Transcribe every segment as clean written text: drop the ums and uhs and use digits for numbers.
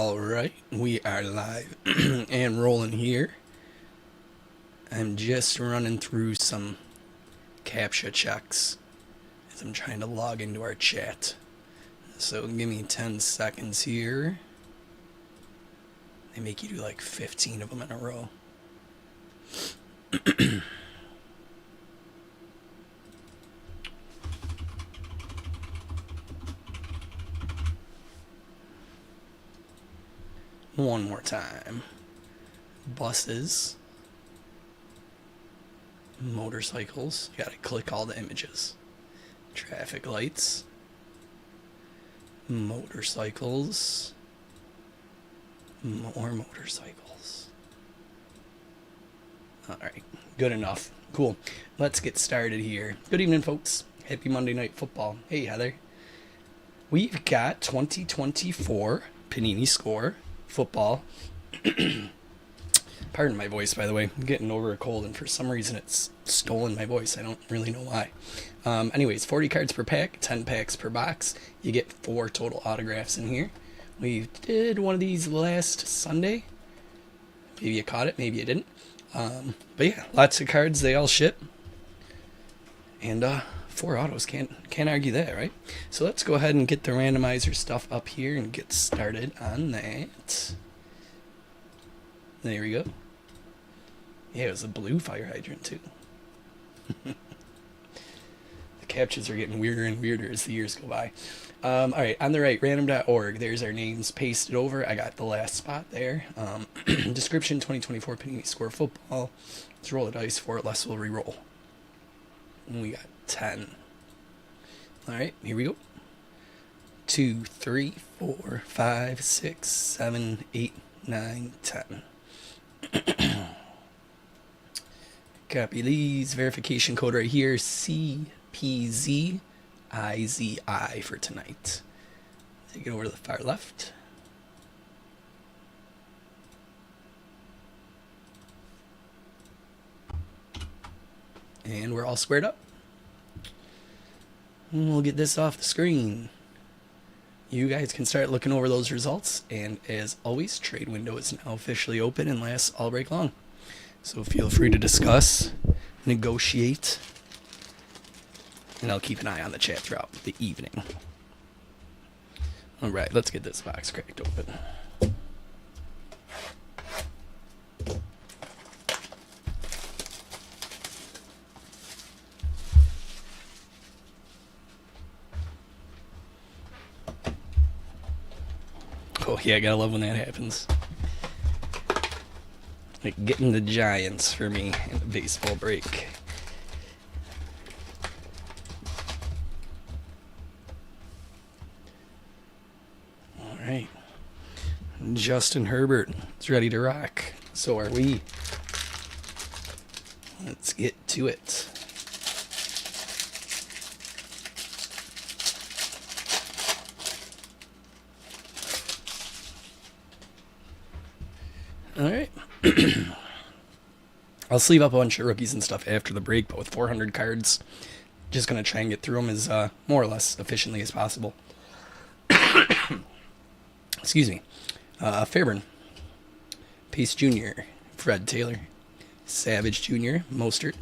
Alright, we are live and rolling here. I'm just running through some CAPTCHA checks as I'm trying to log into our chat. So give me 10 seconds here. They make you do like 15 of them in a row. One more time. Buses. Motorcycles. You gotta click all the images. Traffic lights. Motorcycles. More motorcycles. Alright, good enough. Cool. Let's get started here. Good evening, folks. Happy Monday Night Football. Hey, Heather. We've got 2024 Panini Score Football. Pardon my voice, by the way. I'm getting over a cold, and for some reason it's stolen my voice. I don't really know why. Anyways, 40 cards per pack, 10 packs per box. You get 4 total autographs in here. We did one of these last Sunday. Maybe you caught it, maybe you didn't. But yeah, lots of cards. They all ship. And 4 autos, can't argue that, right? So let's go ahead and get the randomizer stuff up here and get started on that. There we go. Yeah, it was a blue fire hydrant too. The captchas are getting weirder and weirder as the years go by. Alright, on the right, random.org. There's our names pasted over. I got the last spot there. Description, 2024 Panini Score Football. Let's roll the dice for it, less we'll re-roll. And we got 10. Alright, here we go. 2, 3, 4, 5, 6, 7, 8, 9, 10. Copy these. Verification code right here. CPZIZI for tonight. Take it over to the far left. And we're all squared up. And we'll get this off the screen. You guys can start looking over those results. And as always, trade window is now officially open and lasts all break long. So feel free to discuss, negotiate, and I'll keep an eye on the chat throughout the evening. All right, let's get this box cracked open. Oh yeah, I gotta love when that happens. Like getting the Giants for me in the baseball break. Alright. Justin Herbert is ready to rock. So are we. Let's get to it. Alright. I'll sleeve up a bunch of rookies and stuff after the break, but with 400 cards, just going to try and get through them as more or less efficiently as possible. Excuse me. Fairburn, Pace Jr., Fred Taylor, Savage Jr., Mostert,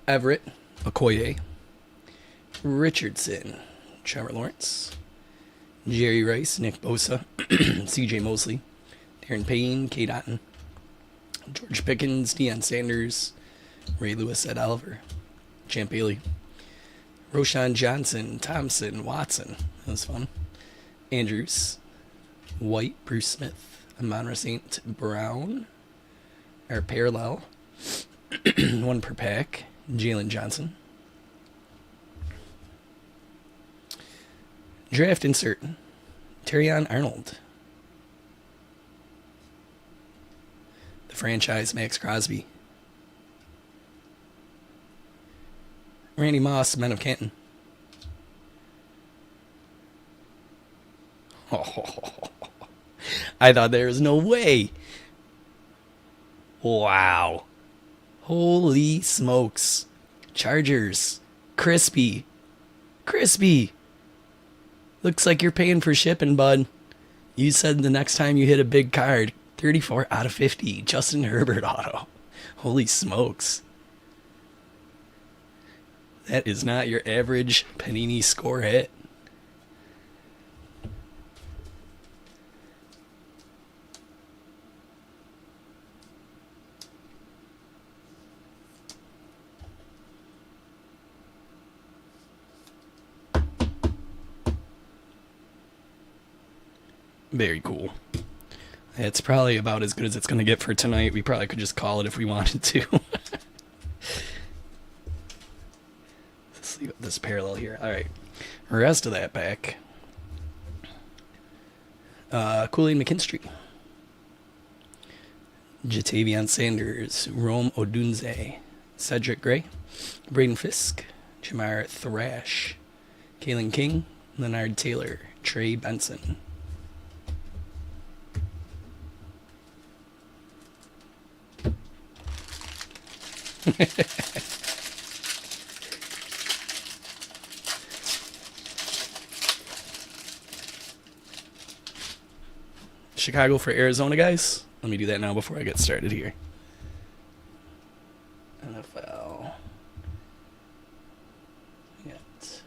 Everett, Okoye, Richardson, Trevor Lawrence, Jerry Rice, Nick Bosa, CJ Mosley, Darren Payne, Kate Otten, George Pickens, Deion Sanders, Ray Lewis, Ed Oliver, Champ Bailey, Roshan Johnson, Thompson, Watson. That was fun. Andrews, White, Bruce Smith, Amon-Ra St. Brown, or Parallel, 1 per pack, Jalen Johnson. Draft insert, Terrion Arnold. The franchise, Max Crosby. Randy Moss, Men of Canton. Oh, I thought there was no way. Wow. Holy smokes. Chargers. Crispy. Looks like you're paying for shipping, bud. You said the next time you hit a big card, 34 out of 50, Justin Herbert auto. Holy smokes. That is not your average Panini score hit. Very cool. It's probably about as good as it's going to get for tonight. We probably could just call it if we wanted to. Let's leave this parallel here. All right. Rest of that pack. Kool-Aid McKinstry. Jatavion Sanders. Rome Odunze. Cedric Gray. Braden Fisk. Jamar Thrash. Kalen King. Leonard Taylor. Trey Benson. Chicago for Arizona, guys. Let me do that now before I get started here. NFL. Yet.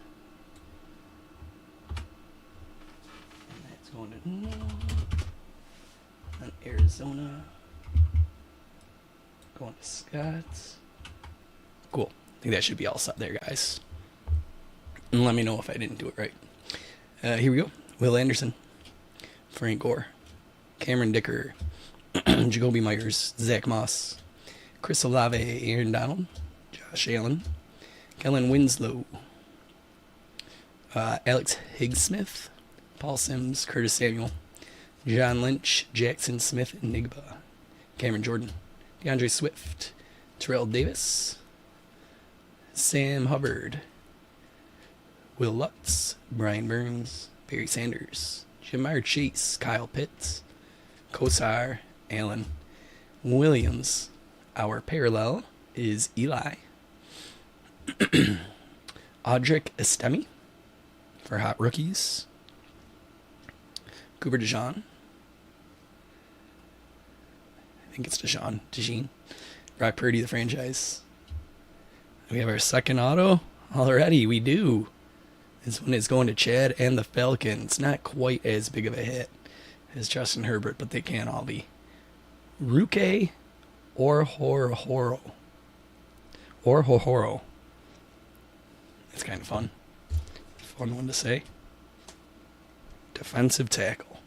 And that's going to and Arizona. Going to Scott. Cool. I think that should be all set there, guys. And let me know if I didn't do it right. Here we go. Will Anderson. Frank Gore. Cameron Dicker. Jacoby Myers. Zach Moss. Chris Olave. Aaron Donald. Josh Allen. Kellen Winslow. Alex Higgsmith. Paul Sims. Curtis Samuel. John Lynch. Jackson Smith Nigba. Cameron Jordan. DeAndre Swift. Terrell Davis. Sam Hubbard. Will Lutz. Brian Burns. Barry Sanders. Jamar Chase. Kyle Pitts. Kosar. Allen Williams. Our parallel is Eli. Audric Estemi for Hot Rookies. Cooper DeJean. I think it's DeJean. Brock Purdy, the franchise. We have our second auto already. We do. This one is going to Chad and the Falcons. Not quite as big of a hit as Justin Herbert, but they can all be. Ruke or Horhoro. It's kind of fun. Fun one to say. Defensive tackle.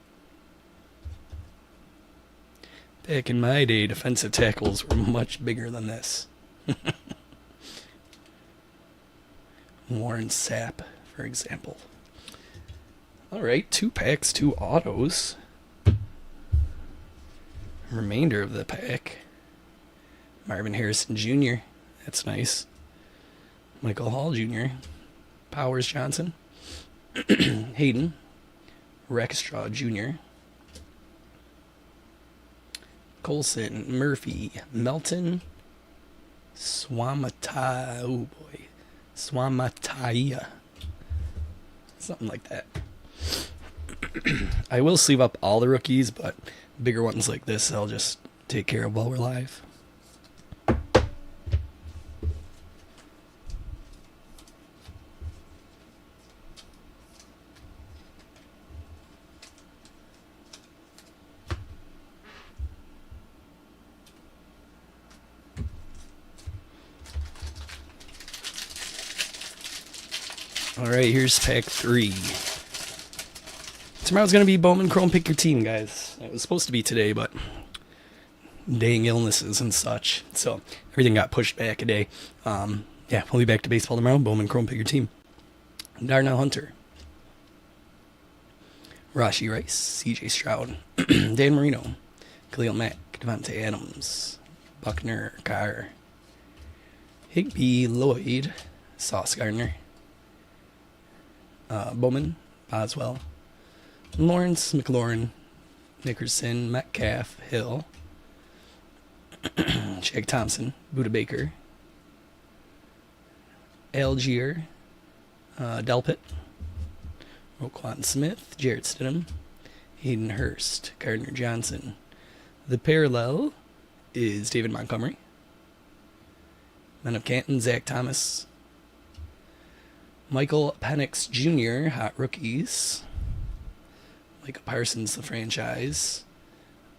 Back in my day, defensive tackles were much bigger than this. Warren Sapp, for example. All right, 2 packs, 2 autos. Remainder of the pack. Marvin Harrison Jr. That's nice. Michael Hall Jr. Powers Johnson. Hayden. Rackstraw Jr. Colson, Murphy, Melton, Swamatai. Oh boy. Swamataia. Something like that. I will sleeve up all the rookies, but bigger ones like this I'll just take care of while we're live. Alright, here's pack 3. Tomorrow's going to be Bowman Chrome Pick Your Team, guys. It was supposed to be today, but dang illnesses and such. So everything got pushed back a day. Yeah, we'll be back to baseball tomorrow. Bowman Chrome Pick Your Team. Darnell Hunter. Rashi Rice. CJ Stroud. Dan Marino. Khalil Mack. Devontae Adams. Buckner. Carr. Higbee. Lloyd. Sauce Gardner. Bowman, Boswell, Lawrence, McLaurin, Nickerson, Metcalf, Hill, Shaq Thompson, Buda Baker, Algier, Delpit, Roquan Smith, Jarrett Stidham, Hayden Hurst, Gardner Johnson. The parallel is David Montgomery. Men of Canton, Zach Thomas. Michael Penix Jr., hot rookies. Micah Parsons, the franchise.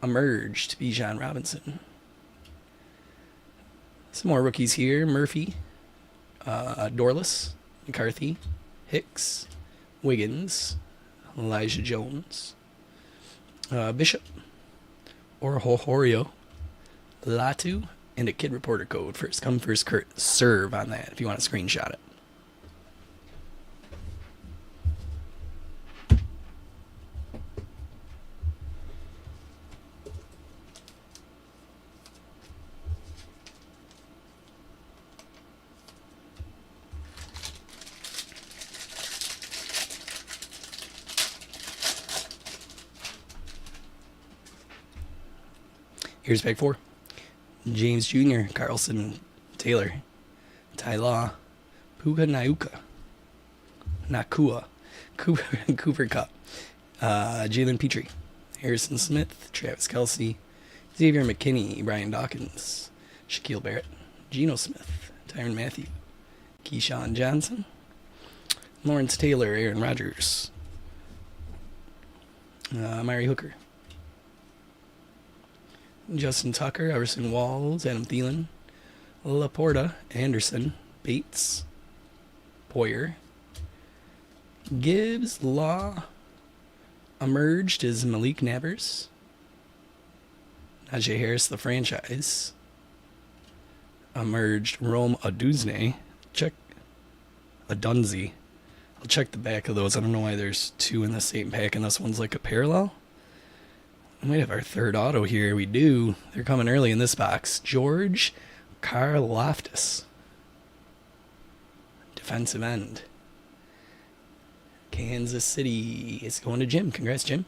Emerged, Bijan Robinson. Some more rookies here. Murphy, Dorless, McCarthy, Hicks, Wiggins, Elijah Jones, Bishop, Orohorio, Latu, and a kid reporter code. First come, first serve on that if you want to screenshot it. Here's pack 4. James Jr., Carlson, Taylor, Ty Law, Puka Nakua, Cooper Cup, Jalen Petrie, Harrison Smith, Travis Kelce, Xavier McKinney, Brian Dawkins, Shaquille Barrett, Geno Smith, Tyrann Mathieu, Keyshawn Johnson, Lawrence Taylor, Aaron Rodgers, Mari Hooker, Justin Tucker, Everson Walls, Adam Thielen, Laporta, Anderson, Bates, Poyer, Gibbs, Law. Emerged is Malik Nabers, Najee Harris, the franchise. Emerged Rome Odunze. Check Adunzi. I'll check the back of those. I don't know why there's 2 in the same pack and this one's like a parallel. We might have our third auto here. We do. They're coming early in this box. George Karlaftis. Defensive end. Kansas City is going to Jim. Congrats, Jim.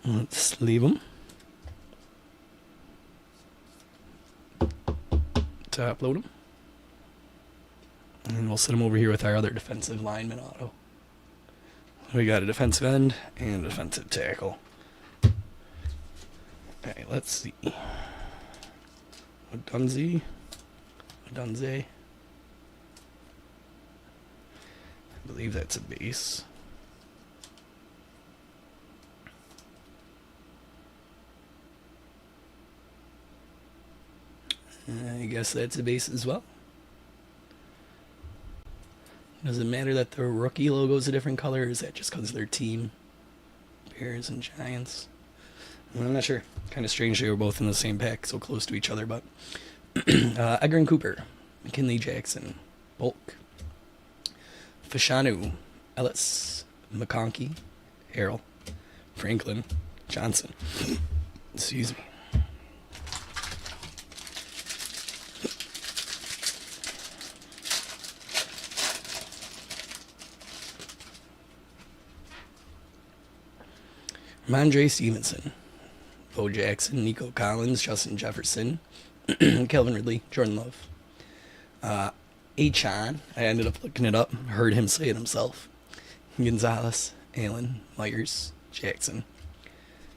Let's leave them. Top load them. And we'll set them over here with our other defensive lineman auto. We got a defensive end and a defensive tackle. Okay, let's see. Odunze. I believe that's a base. I guess that's a base as well. Does it matter that the rookie logo is a different color, or is that just because they're team? Bears and Giants. I'm not sure. Kind of strange they were both in the same pack, so close to each other, but Edgar and Cooper, McKinley Jackson, Bulk, Fashanu, Ellis, McConkey, Harrell, Franklin, Johnson. Excuse me. Ramondre Stevenson, Bo Jackson, Nico Collins, Justin Jefferson, Kelvin Ridley, Jordan Love, Achon. I ended up looking it up, heard him say it himself. Gonzalez, Allen, Myers, Jackson,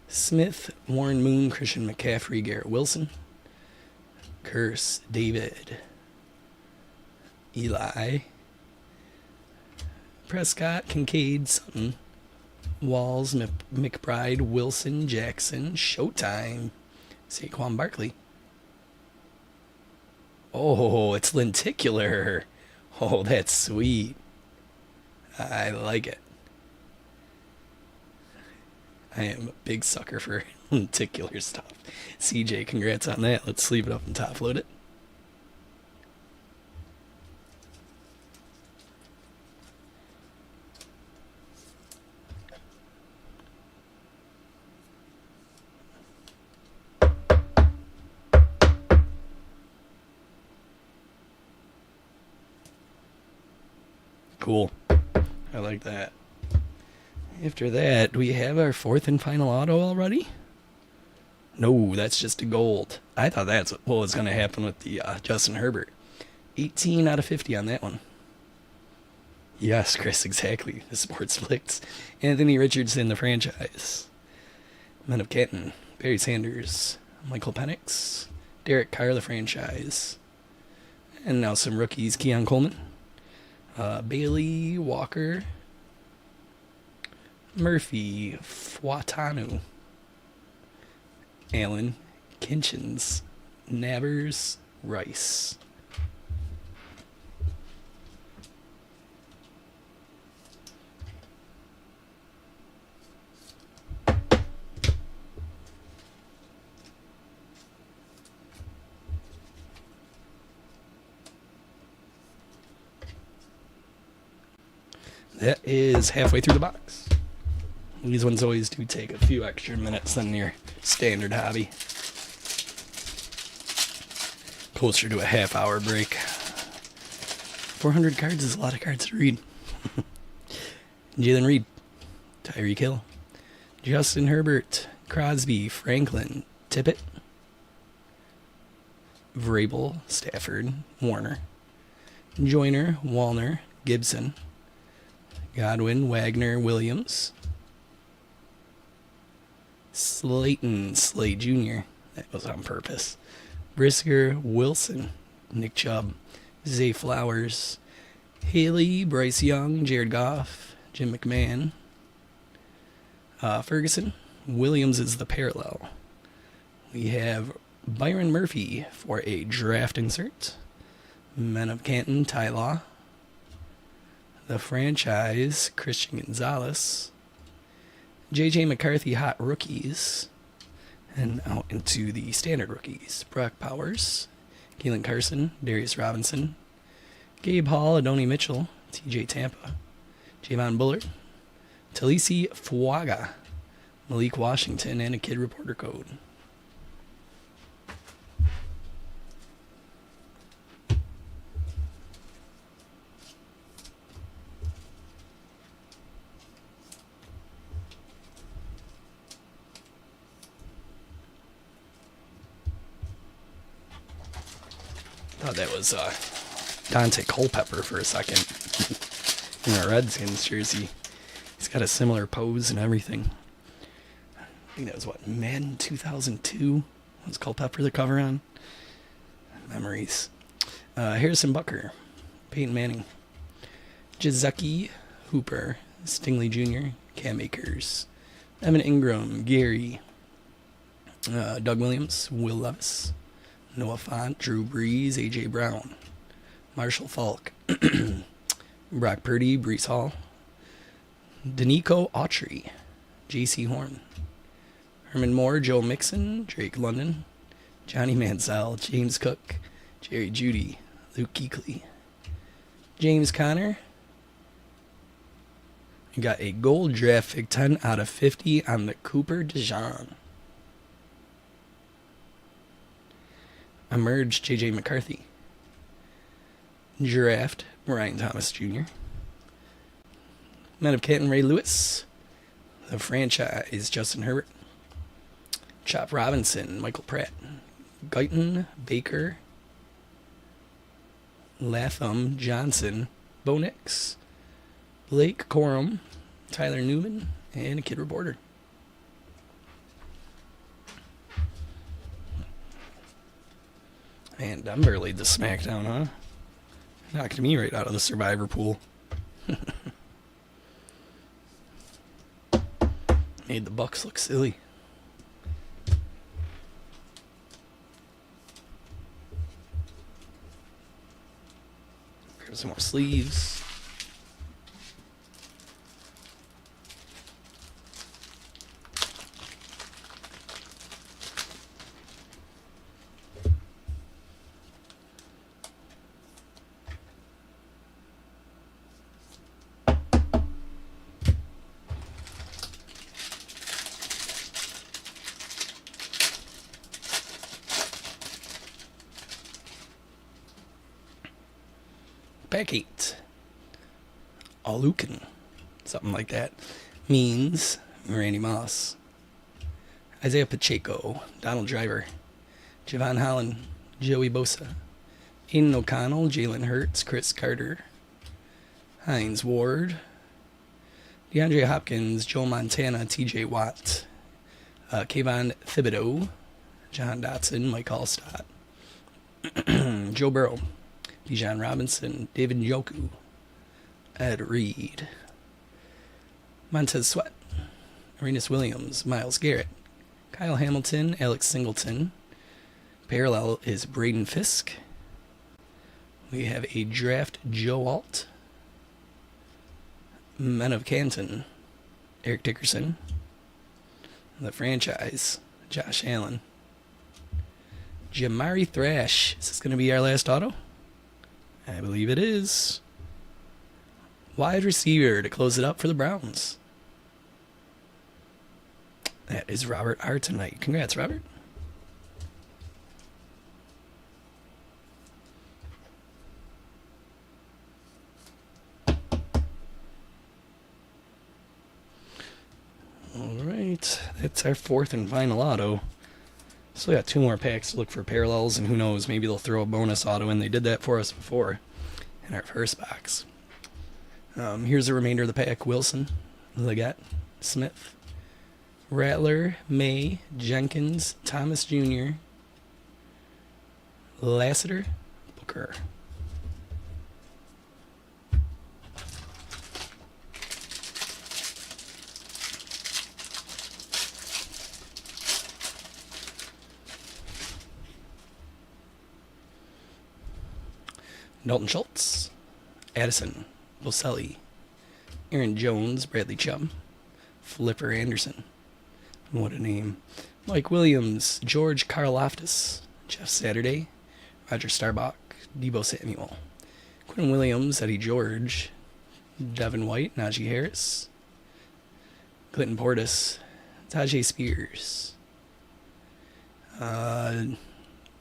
Smith, Warren Moon, Christian McCaffrey, Garrett Wilson, Curse, David, Eli, Prescott, Kincaid, Sutton, Walls, McBride, Wilson, Jackson, Showtime, Saquon Barkley. Oh, it's lenticular. Oh, that's sweet. I like it. I am a big sucker for lenticular stuff. CJ, congrats on that. Let's sleeve it up and top load it. Cool. I like that. After that, do we have our 4th and final auto already? No, that's just a gold. I thought that's what was going to happen with the Justin Herbert. 18 out of 50 on that one. Yes, Chris, exactly. The Sports Flicks. Anthony Richardson, the franchise. Men of Canton. Barry Sanders. Michael Penix. Derek Carr, the franchise. And now some rookies. Keon Coleman. Bailey Walker. Murphy Fuatanu. Allen Kinchins. Nabbers Rice. That is halfway through the box. These ones always do take a few extra minutes than your standard hobby. Closer to a half-hour break. 400 cards is a lot of cards to read. Jalen Reed, Tyreek Hill, Justin Herbert, Crosby, Franklin, Tippett, Vrabel, Stafford, Warner, Joyner, Wallner, Gibson, Godwin, Wagner, Williams, Slayton, Slade Jr. That was on purpose. Brisker, Wilson, Nick Chubb, Zay Flowers, Haley, Bryce Young, Jared Goff, Jim McMahon, Ferguson. Williams is the parallel. We have Byron Murphy for a draft insert. Men of Canton, Ty Law. The franchise, Christian Gonzalez. J.J. McCarthy, hot rookies. And out into the standard rookies. Brock Powers, Keelan Carson, Darius Robinson, Gabe Hall, Adonai Mitchell, T.J. Tampa, Javon Bullard, Talisi Fuaga, Malik Washington, and a kid reporter code. Thought that was Dante Culpepper for a second in a Redskins jersey. He's got a similar pose and everything. I think that was what, Madden 2002 was Culpepper the cover on? Memories. Harrison Bucker, Peyton Manning, Jazeki Hooper, Stingley Jr., Cam Akers, Evan Ingram, Gary, Doug Williams, Will Levis, Noah Fant, Drew Brees, A.J. Brown, Marshall Falk, Brock Purdy, Brees Hall, Danico Autry, J.C. Horn, Herman Moore, Joe Mixon, Drake London, Johnny Manziel, James Cook, Jerry Jeudy, Luke Kuechly, James Conner. You got a gold draft pick 10 out of 50 on the Cooper DeJean. Emerge, J.J. McCarthy. Draft, Ryan Thomas Jr. Men of Canton, Ray Lewis. The franchise, Justin Herbert. Chop Robinson, Michael Pratt. Guyton, Baker. Latham, Johnson, Bo Nix. Blake Corum, Tyler Newman, and a kid reporter. Man, Denver laid the smackdown, huh? Knocked me right out of the survivor pool. Made the Bucks look silly. Grab some more sleeves. Pack 8. Alukin. Something like that. Means Randy Moss. Isaiah Pacheco. Donald Driver. Javon Holland. Joey Bosa. Aiden O'Connell. Jalen Hurts. Chris Carter. Hines Ward, DeAndre Hopkins, Joe Montana, TJ Watt, Kayvon Thibodeau, John Dotson, Mike Allstott, Joe Burrow, Bijan Robinson, David Njoku, Ed Reed, Montez Sweat, Arenas Williams, Myles Garrett, Kyle Hamilton, Alex Singleton. Parallel is Braden Fisk. We have a draft Joe Alt, Men of Canton, Eric Dickerson, the franchise, Josh Allen, Jamari Thrash. Is this going to be our last auto? I believe it is. Wide receiver to close it up for the Browns. That is Robert Artonite. Congrats, Robert. Alright, that's our fourth and final auto. Still got 2 more packs to look for parallels, and who knows, maybe they'll throw a bonus auto in. They did that for us before in our first box. Here's the remainder of the pack. Wilson, Leggett, Smith, Rattler, May, Jenkins, Thomas Jr., Lassiter, Booker. Dalton Schultz, Addison, Boselli, Aaron Jones, Bradley Chubb, Flipper Anderson. What a name. Mike Williams, George Karlaftis, Jeff Saturday, Roger Starbuck, Debo Samuel, Quinn Williams, Eddie George, Devin White, Najee Harris, Clinton Portis, Tajay Spears,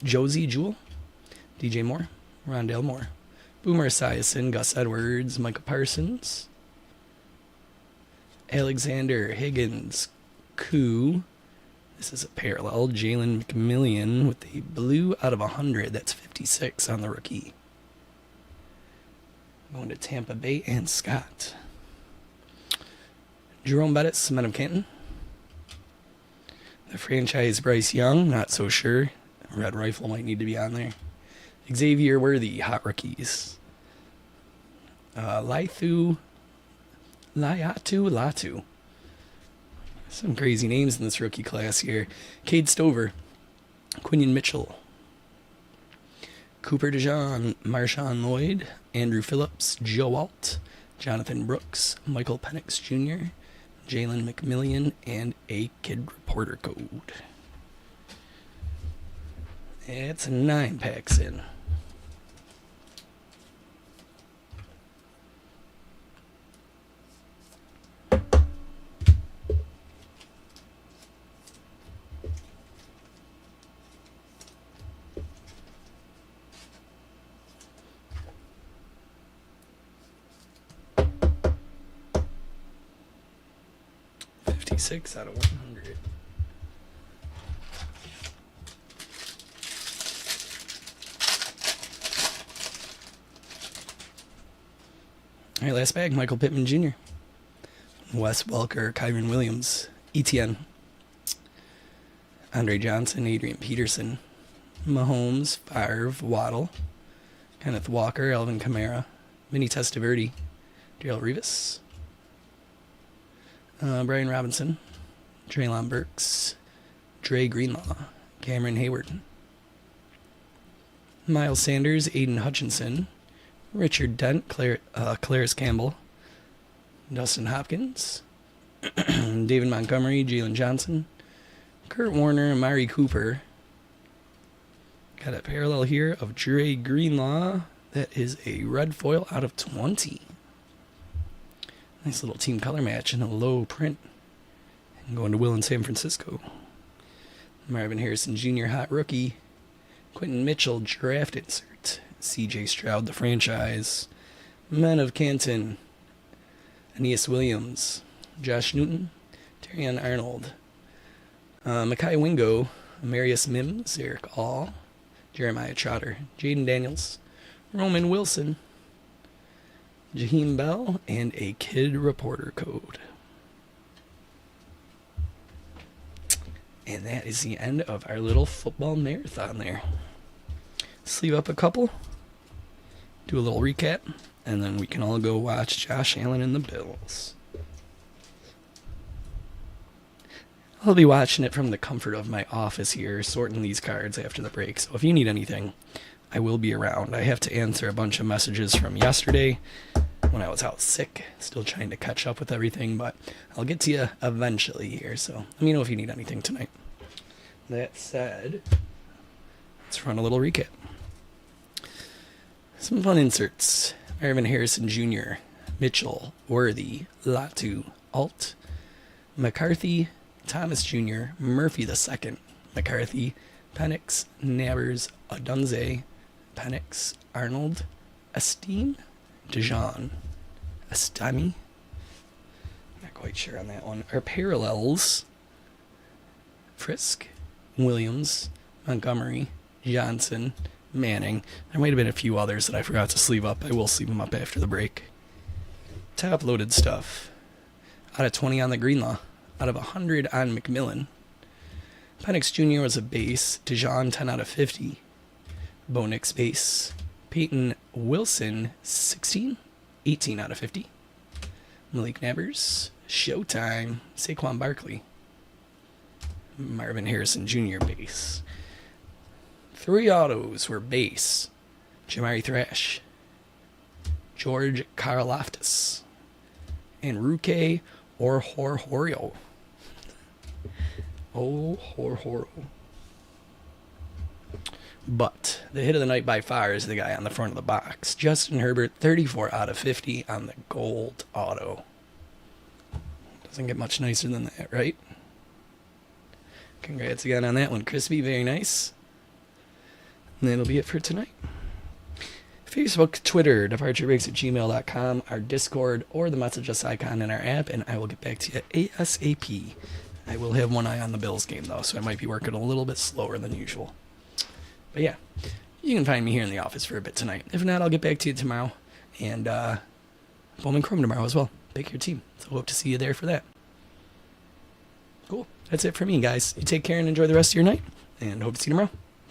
Josie Jewell, DJ Moore, Rondale Moore, Boomer Esiason, Gus Edwards, Michael Parsons, Alexander Higgins, Koo. This is a parallel. Jalen McMillian with a blue out of 100. That's 56 on the rookie. Going to Tampa Bay and Scott. Jerome Bettis, Men of Canton. The franchise Bryce Young, not so sure. Red Rifle might need to be on there. Xavier Worthy, Hot Rookies. Latu. Some crazy names in this rookie class here. Cade Stover, Quinion Mitchell, Cooper DeJean, Marshawn Lloyd, Andrew Phillips, Joe Alt, Jonathan Brooks, Michael Penix Jr., Jalen McMillian, and a Kid Reporter code. It's 9 packs in. Six out of 100. All right, last bag. Michael Pittman Jr., Wes Welker, Kyron Williams, Etienne, Andre Johnson, Adrian Peterson, Mahomes, Favre, Waddle, Kenneth Walker, Alvin Kamara, Vinny Testaverde, Darrelle Revis, Brian Robinson, Treylon Burks, Dre Greenlaw, Cameron Hayward, Miles Sanders, Aiden Hutchinson, Richard Dent, Claris Campbell, Dustin Hopkins, David Montgomery, Jalen Johnson, Kurt Warner, Amari Cooper. Got a parallel here of Dre Greenlaw. That is a red foil out of 20. Nice little team color match in a low print. And going to Will in San Francisco. Marvin Harrison Jr., hot rookie. Quentin Mitchell, draft insert. CJ Stroud, the franchise. Men of Canton. Aeneas Williams. Josh Newton. Terrion Arnold. Mekhi Wingo. Marius Mims. Eric All. Jeremiah Trotter. Jaden Daniels. Roman Wilson. Jaheim Bell, and a Kid Reporter code. And that is the end of our little football marathon there. Sleeve up a couple, do a little recap, and then we can all go watch Josh Allen and the Bills. I'll be watching it from the comfort of my office here, sorting these cards after the break. So if you need anything, I will be around. I have to answer a bunch of messages from yesterday when I was out sick, still trying to catch up with everything, but I'll get to you eventually here. So let me know if you need anything tonight. That said, let's run a little recap. Some fun inserts. Marvin Harrison Jr., Mitchell, Worthy, Latu, Alt, McCarthy, Thomas Jr., Murphy II, McCarthy, Penix, Nabbers, Odunze, Penix, Arnold, Esteen, Dijon, Estami. Not quite sure on that one. Our parallels: Frisk, Williams, Montgomery, Johnson, Manning. There might have been a few others that I forgot to sleeve up. I will sleeve them up after the break. Top loaded stuff. Out of 20 on the Greenlaw. Out of 100 on McMillan. Penix Jr. was a base. Dijon 10 out of 50. Bo Nix base. Peyton Wilson 16. 18 out of 50. Malik Nabbers. Showtime. Saquon Barkley. Marvin Harrison Jr. base. 3 autos were base. Jamari Thrash. George Karlaftis. And Ruke or Horio. Oh, Horo. But the hit of the night by far is the guy on the front of the box. Justin Herbert, 34 out of 50 on the gold auto. Doesn't get much nicer than that, right? Congrats again on that one, Crispy. Very nice. And that'll be it for tonight. Facebook, Twitter, departurebreaks@gmail.com, our Discord, or the message us icon in our app, and I will get back to you ASAP. I will have one eye on the Bills game, though, so I might be working a little bit slower than usual. But yeah, you can find me here in the office for a bit tonight. If not, I'll get back to you tomorrow, and Bowman Chrome tomorrow as well. Pick your team, so hope to see you there for that. Cool. That's it for me, guys. You take care and enjoy the rest of your night, and hope to see you tomorrow.